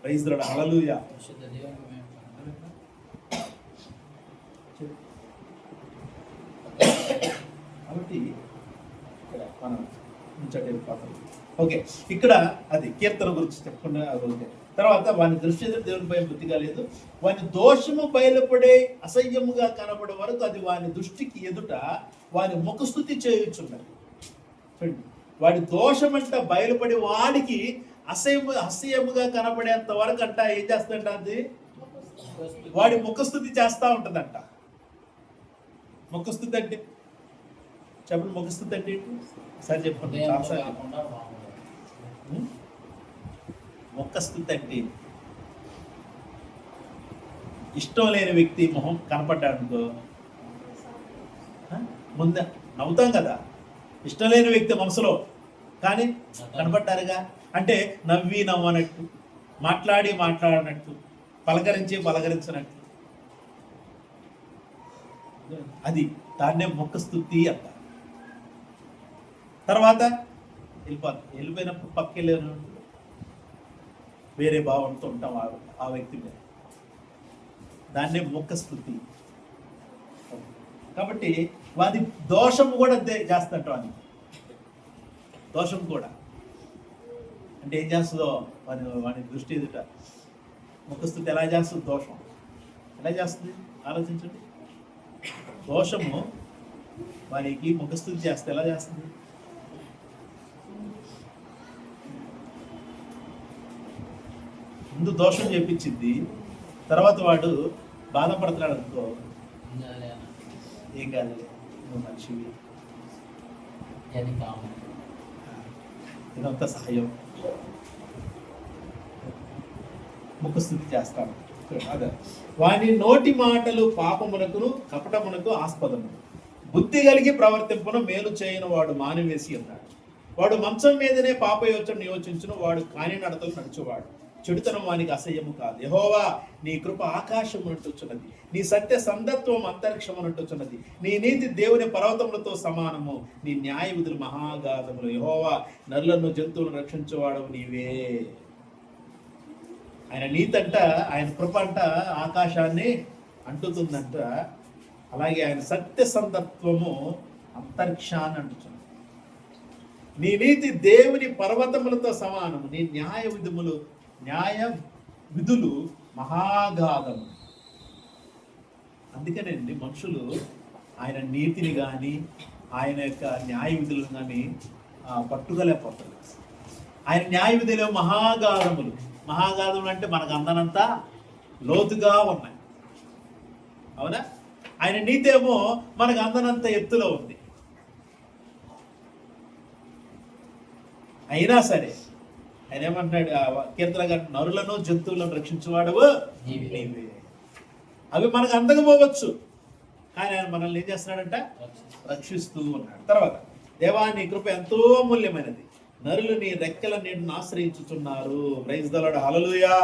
ప్రైజ్ ది లార్డ్, హల్లెలూయా. కాబట్టి మనం ఓకే, ఇక్కడ అది కీర్తన గురించి చెప్పుకున్న ఓకే. తర్వాత వాని దృష్టి దేవునిపై బుద్ధిగా లేదు, వాని దోషము బయలుపడే అసహ్యముగా కనబడే వరకు అది వాని దృష్టికి ఎదుట వాని ముఖస్థుతి చేయుచున్నది. చూడండి, వాడి దోషం అంట బయలుపడి వాడికి అసహ్యముగా కనబడేంత వరకు అంట ఏం చేస్తుందంట? అది వాడి ముఖస్థుతి చేస్తూ ఉంటుందంట. ముఖస్థుతి అంటే చెప్పండి, ముఖస్థుతి అంటే సార్ చెప్పండి. ముఖస్థుతి అంటే ఇష్టం లేని వ్యక్తి మొహం కనపడ్డాడు అనుకో, ముందే నవ్వుతాం కదా. ఇష్టం లేని వ్యక్తి మనసులో కానీ కనపడ్డారుగా అంటే నవ్వి నవ్వనట్టు, మాట్లాడి మాట్లాడినట్టు, పలకరించి పలకరించినట్టు, అది దాన్నే ముఖస్థుతి అంట. తర్వాత వెళ్ళిపోయినప్పుడు పక్కెళ్ళిన వేరే భావంతో ఉంటాం ఆ వ్యక్తి మీద, దాన్నే ముఖస్థుతి. కాబట్టి వాది దోషం కూడా చేస్తుంటాం. అది దోషం కూడా అంటే ఏం చేస్తుందో వాడి దృష్టి ఎదుట ముఖస్థుతి ఎలా చేస్తుంది? దోషం ఎలా చేస్తుంది? ఆలోచించండి. దోషము వారికి ముఖస్థుతి చేస్తే ఎలా చేస్తుంది? ముందు దోషం చేపించింది, తర్వాత వాడు బాధపడుతున్నాడు అనుకో, ఏం కాదు నువ్వు మనిషివి, ఇదంతా సహాయం, ముఖస్థుతి చేస్తాడు. అదే వాని నోటి మాటలు పాపమునకును కపటమునకు ఆస్పదము, బుద్ధి కలిగి ప్రవర్తింపును మేలు చేయని వాడు మానివేసి అన్నాడు. వాడు మంచం మీదనే పాపయోచన యోచించును, వాడు కాని నడతలు నడుచువాడు. చెడుతనం వానికి అసహ్యము కాదు. యెహోవా నీ కృప ఆకాశమునంటుచున్నది, నీ సత్య సందత్వం అంతరిక్షమునంటుచున్నది. నీ నీతి దేవుని పర్వతములతో సమానము, నీ న్యాయ విధులు మహాగాధములు. యెహోవా నరులను జంతువులను రక్షించేవాడవు నీవే. ఆయన నీతి అంట, ఆయన కృప అంట ఆకాశాన్ని అంటుతుందంట. అలాగే ఆయన సత్య సందత్వము అంతరిక్షాన్ని అంటుచున్నది. నీ నీతి దేవుని పర్వతములతో సమానము, నీ న్యాయ విధులు మహాగాధము. అందుకనండి మనుషులు ఆయన నీతిని కానీ ఆయన యొక్క న్యాయ విధులను కానీ పట్టుకోలేకపోతారు. ఆయన న్యాయ విధులు మహాగాధములు. మహాగాధములు అంటే మనకు అందనంతా లోతుగా ఉన్నాయి, అవునా? ఆయన నీతి ఏమో మనకు అందనంత ఎత్తులో ఉంది. అయినా సరే ఆయన ఏమంటున్నాడు కీర్తన గారు, నరులను జంతువులను రక్షించేవాడవు నీవే. అవి మనకు అందకపోవచ్చు, కానీ ఆయన మనల్ని ఏం చేస్తున్నాడంట? రక్షిస్తూ ఉన్నాడు. తర్వాత, దేవా నీ కృప ఎంతో అమూల్యమైనది, నరులు నీ రెక్కల నీటిని ఆశ్రయించుతున్నారు. ప్రైజ్ ది లార్డ్, హల్లెలూయా.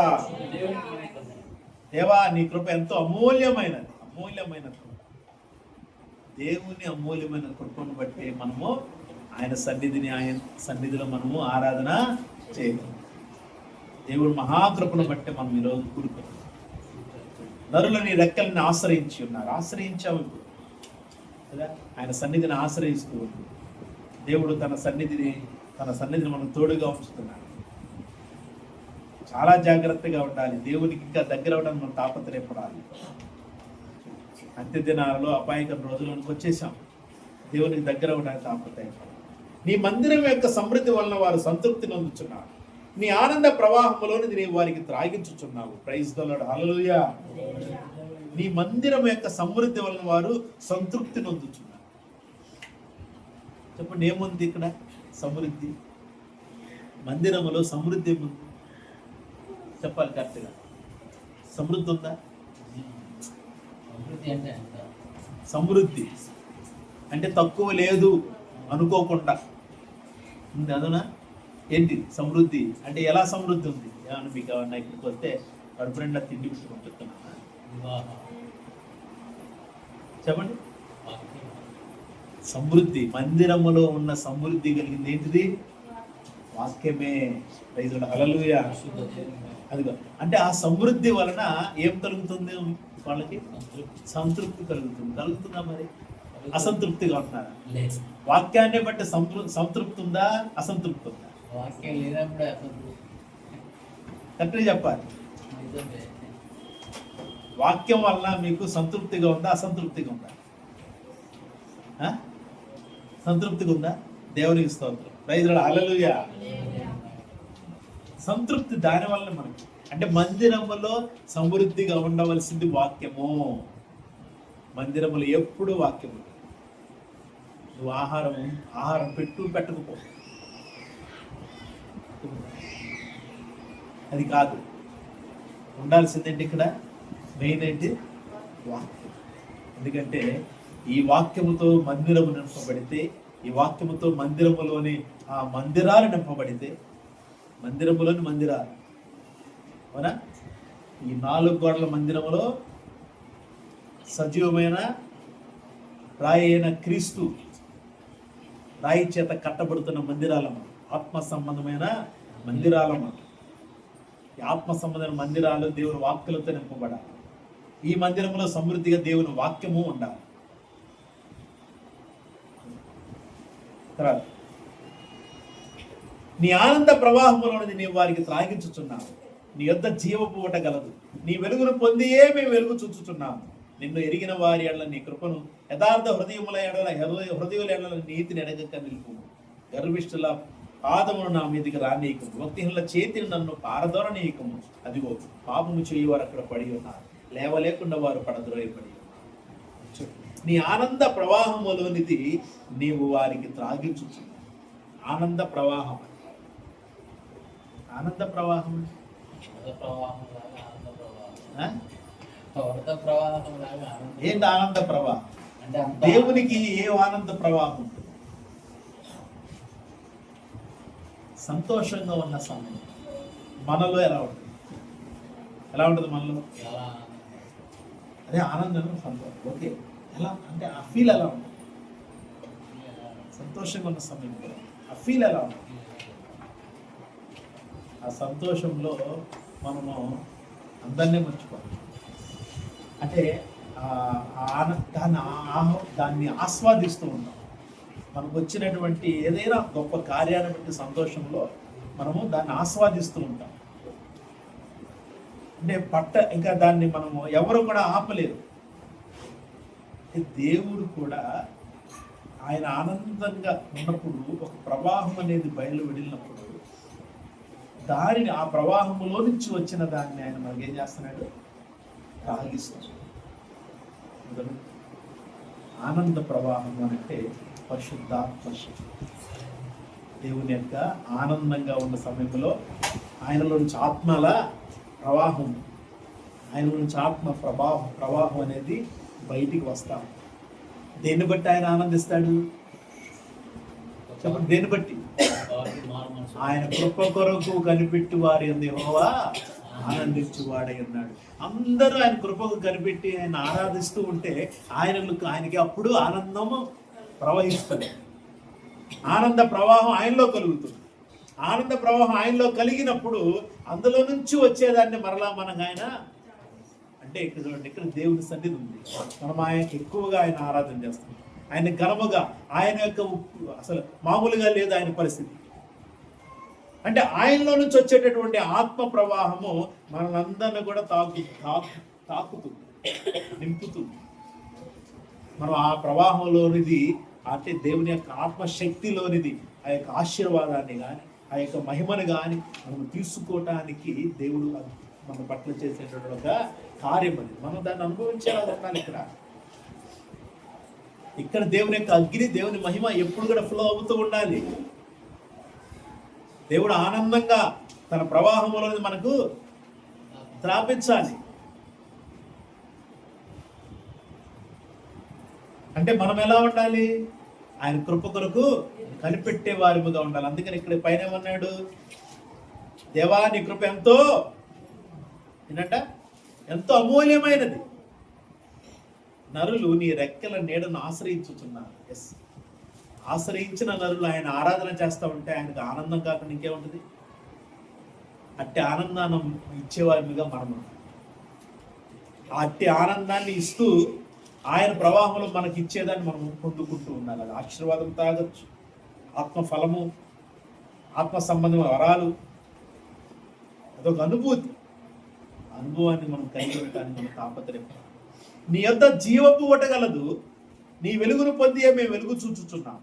దేవా నీ కృప ఎంతో అమూల్యమైనది. అమూల్యమైన కృప, దేవుని అమూల్యమైన కృపను బట్టి మనము ఆయన సన్నిధిలో మనము ఆరాధన చేయగలం. దేవుడు మహాకృపను బట్టి మనం ఈరోజు కూడుకున్నాం. నరులని రెక్కల్ని ఆశ్రయించి ఉన్నారు. ఆశ్రయించాము ఇప్పుడు కదా, ఆయన సన్నిధిని ఆశ్రయిస్తూ దేవుడు తన సన్నిధిని మనం తోడుగా ఉంచుతున్నాడు. చాలా జాగ్రత్తగా ఉండాలి. దేవునికి ఇంకా దగ్గర అవడానికి మనం తాపత్రయపడాలి. అంత్య దినాలలో అపాయకర రోజులకు వచ్చేసాం. దేవునికి దగ్గర అవడానికి తాపత్రయపడాలి. నీ మందిరం యొక్క సమృద్ధి వలన వారు సంతృప్తి నొందుచున్నారు, నీ ఆనంద ప్రవాహంలోని నీవు వారికి త్రాగించుచున్నావు. ప్రైజ్ ది లార్డ్, హల్లెలూయా. నీ మందిరం యొక్క సమృద్ధి వలన వారు సంతృప్తి నొందుచున్నారు. చెప్పండి, ఏముంది ఇక్కడ? సమృద్ధి. మందిరములో సమృద్ధి ఏముంది చెప్పాలి కరెక్ట్గా. సమృద్ధి ఉందా? సమృద్ధి అంటే తక్కువ లేదు అనుకోకుండా ఉంది, అదనా? ఏంటి సమృద్ధి అంటే? ఎలా సమృద్ధి ఉంది? ఏమన్నా మీకు ఏమన్నా ఇక్కడికి వస్తే కడుపు నిండా తిండి పెట్టుకుంటున్నా? చెప్పండి. సమృద్ధి, మందిరములో ఉన్న సమృద్ధి కలిగింది ఏంటిది? వాక్యమే. ప్రైజ్ ది లార్డ్, హల్లెలూయా. అదిగో అంటే ఆ సమృద్ధి వలన ఏం కలుగుతుంది వాళ్ళకి? సంతృప్తి కలుగుతుందా? మరి అసంతృప్తిగా ఉంటున్నారా? వాక్యాన్ని బట్టి సంతృప్తి ఉందా, అసంతృప్తి ఉందా? కరెక్ట్గా చెప్పాలి. వాక్యం వలన మీకు సంతృప్తిగా ఉందా, అసంతృప్తిగా ఉందా? సంతృప్తిగా ఉందా? దేవునికి స్తోత్రం. ప్రైజ్ ది లార్డ్, హల్లెలూయా. సంతృప్తి దాని వల్ల మనకి, అంటే మందిరములో సమృద్ధిగా ఉండవలసింది వాక్యము. మందిరములు ఎప్పుడు వాక్యము. నువ్వు ఆహారం పెట్టకపో, అది కాదు. ఉండాల్సిందేంటి ఇక్కడ? మెయిన్ ఏంటి? వాక్యం. ఎందుకంటే ఈ వాక్యముతో మందిరము నింపబడితే, ఈ వాక్యముతో మందిరములోని ఆ మందిరాలు నింపబడితే, మందిరములోని మందిరాలు, అవునా? ఈ 4 గోడల మందిరములో సజీవమైన రాయి అయిన క్రీస్తు రాయి చేత కట్టబడుతున్న మందిరాలము, ఆత్మ సంబంధమైన మందిరాలము. ఈ ఆత్మ సంబంధమైన మందిరాలు దేవుని వాక్యలతో నింపబడాలి. ఈ మందిరంలో సమృద్ధిగా దేవుని వాక్యము ఉండాలి. తర్వాత, నీ ఆనంద ప్రవాహములోని నీవు వారికి త్రాగించుచున్నావు, నీ యొద్ద జీవపు ఊట గలదు, నీ వెలుగును పొందియే మేము వెలుగు చూచుచున్నాము. నిన్ను ఎరిగిన వారి ఎడల నీ కృపను, యథార్థ హృదయముల ఎడల నీతిని ఎడగక నిలుపుము. గర్విష్ఠుల పాదమును నా మీదికి రానీయకము, భక్తిహీనుల చేతిని నన్ను పారదోరనీయకము. అదిగో పాపము చేయి వారు అక్కడ పడి ఉన్నారు, లేవలేకుండా వారు పడద్రోయపడి ఉన్నారు. నీ ఆనంద ప్రవాహములోనిది నీవు వారికి త్రాగించుచున్నావు. ఆనంద ప్రవాహం. ఆనంద ప్రవాహం ఏంటి? ఆనంద ప్రవాహం. దేవునికి ఏ ఆనంద ప్రవాహం ఉంటుంది? సంతోషంగా ఉన్న సమయం మనలో ఎలా ఉంటుంది? ఎలా ఉంటుంది మనలో? అదే ఆనందం, సంతోషం. ఓకే, ఎలా అంటే ఆ ఫీల్ ఎలా ఉంటుంది? సంతోషంగా ఉన్న సమయంలో ఆ ఫీల్ ఎలా ఉంటుంది? ఆ సంతోషంలో మనము అందరినీ మర్చిపోవాలి. అంటే దాన్ని ఆస్వాదిస్తూ ఉంటాం. మనకు వచ్చినటువంటి ఏదైనా గొప్ప కార్యాన్ని బట్టి సంతోషంలో మనము దాన్ని ఆస్వాదిస్తూ ఉంటాం. అంటే ఇంకా దాన్ని మనము ఎవరు కూడా ఆపలేరు. దేవుడు కూడా ఆయన ఆనందంగా ఉన్నప్పుడు ఒక ప్రవాహం అనేది బయలు వెళ్ళినప్పుడు దానిని ఆ ప్రవాహములో నుంచి వచ్చిన దాన్ని ఆయన మనకి ఏం చేస్తున్నాడు? తాగిస్తాడు. ఆనంద ప్రవాహం అంటే పరిశుద్ధాత్మ శక్తి. దేవుని యొక్క ఆనందంగా ఉన్న సమయంలో ఆయనలో నుంచి ఆత్మల ప్రవాహం, ఆయనలో నుంచి ఆత్మ ప్రవాహం అనేది బయటికి వస్తాం. దేన్ని బట్టి ఆయన ఆనందిస్తాడు? చెప్పండి, దేన్ని బట్టి? ఆయన కృప కొరకు కనిపెట్టి వారి యెహోవా ఆనందించువాడై ఉన్నాడు. అందరూ ఆయన కృపకు కనిపెట్టి ఆయన ఆరాధిస్తూ ఉంటే ఆయనకి అప్పుడు ఆనందము ప్రవహిస్తుంది. ఆనంద ప్రవాహం ఆయనలో కలుగుతుంది. ఆనంద ప్రవాహం ఆయనలో కలిగినప్పుడు అందులో నుంచి వచ్చేదాన్ని మరలా మనకు ఆయన అంటే ఇక్కడ చూడండి, ఇక్కడ దేవుని సన్నిధి ఉంది. మనం ఆయనకి ఎక్కువగా ఆయన ఆరాధన చేస్తాం. ఆయన ఘనముగా, ఆయన యొక్క అసలు మామూలుగా లేదు ఆయన పరిస్థితి. అంటే ఆయనలో నుంచి వచ్చేటటువంటి ఆత్మ ప్రవాహము మనందరిని కూడా తాకుతుంది, నింపుతుంది. మనం ఆ ప్రవాహంలోనిది అంటే దేవుని యొక్క ఆత్మశక్తిలోనిది ఆ యొక్క ఆశీర్వాదాన్ని కానీ ఆ యొక్క మహిమను కానీ మనం తీసుకోవటానికి దేవుడు మన పట్ల చేసేటటువంటి ఒక కార్యం అది. మనం దాన్ని అనుభవించేలా ఉండాలి. ఇక్కడ దేవుని యొక్క అగ్ని, దేవుని మహిమ ఎప్పుడు కూడా ఫ్లో అవుతూ ఉండాలి. దేవుడు ఆనందంగా తన ప్రవాహంలో మనకు త్రాపించాలి. అంటే మనం ఎలా ఉండాలి? ఆయన కృప కొరకు కనిపెట్టే వారిగా ఉండాలి. అందుకని ఇక్కడ పైన ఏమన్నాడు? దేవా నీ కృప ఎంతో ఏంటంట ఎంతో అమూల్యమైనది, నరులు నీ రెక్కల నీడను ఆశ్రయించుతున్నారు. ఎస్, ఆశ్రయించిన నరులు ఆయన ఆరాధన చేస్తూ ఉంటే ఆయనకు ఆనందం కాకుండా ఇంకేముంటుంది? అట్టి ఆనందాన్ని ఇచ్చేవారిగా మనం అట్టి ఆనందాన్ని ఇస్తూ ఆయన ప్రవాహంలో మనకి ఇచ్చేదాన్ని మనం పొందుకుంటూ ఉండాలి. అది ఆశీర్వాదం తాగొచ్చు, ఆత్మ ఫలము, ఆత్మ సంబంధమైన వరాలు, అదొక అనుభవాన్ని మనం కలిగి ఉండటానికి మనం తాపత్రయపడాలి. నీ యొద్ద జీవపు ఊటగలదు, నీ వెలుగును పొంది మేము వెలుగు చూచుచున్నాం.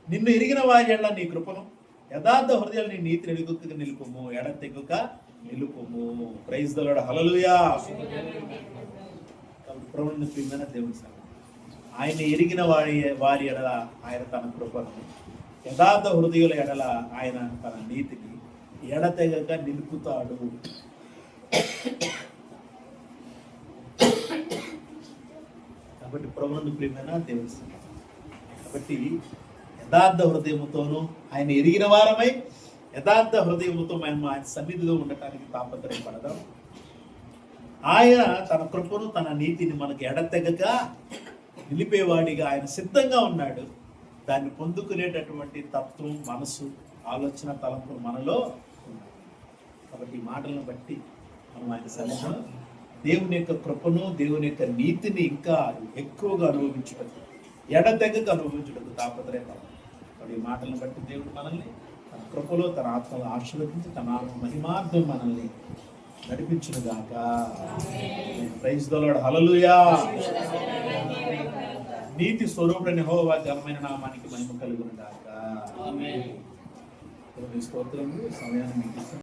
నిన్ను ఎరిగిన వారి ఎడల నీ కృపను, యథార్థ హృదయాలు నీ నీతిని ఎలుగుతుగా నిలుపుము, ఎడతెగుక నిలుపుము. ప్రైజ్ ది లార్డ్, హల్లెలూయా. ప్రియమైన దేవుని సార్, ఆయన ఎరిగిన వారి ఎడల ఆయన తన కృపను, యథార్థ హృదయుల ఎడల ఆయన తన నీతిని ఎడతెగక నిలుపుతాడు. కాబట్టి ప్రభువును ప్రియమైన దేవుని సార్, కాబట్టి యథార్థ హృదయముతోనూ ఆయన ఎరిగిన వారమై యథార్థ హృదయముతో మేము ఆయన సన్నిధిలో ఉండటానికి తాపత్రయపడదాం. ఆయన తన కృపను, తన నీతిని మనకి ఎడతెగక నిలిపేవాడిగా ఆయన సిద్ధంగా ఉన్నాడు. దాన్ని పొందుకునేటటువంటి తత్వం, మనసు, ఆలోచన, తలంపులు మనలో ఉన్నాయి. కాబట్టి ఈ మాటలను బట్టి మనం ఆయన సన్నిధిలో దేవుని యొక్క కృపను, దేవుని యొక్క నీతిని ఇంకా ఎక్కువగా అనుభవించటకు, ఎడతెగక అనుభవించటకు తాపత్రయపడాలి. ఈ మాటలను బట్టి దేవుడు మనల్ని తన కృపలో, తన ఆత్మలో ఆశీర్వదించి తన మహిమార్థం మనల్ని నడిపించునుగాక. ప్రైజ్ ది లార్డ్, హల్లెలూయా. నీతి స్వరూపుడైన యెహోవా ఘనమైన నామానికి మహిమ కలుగునుగాక. ఆమేన్. స్తోత్రము. సమయాన్ని మీకు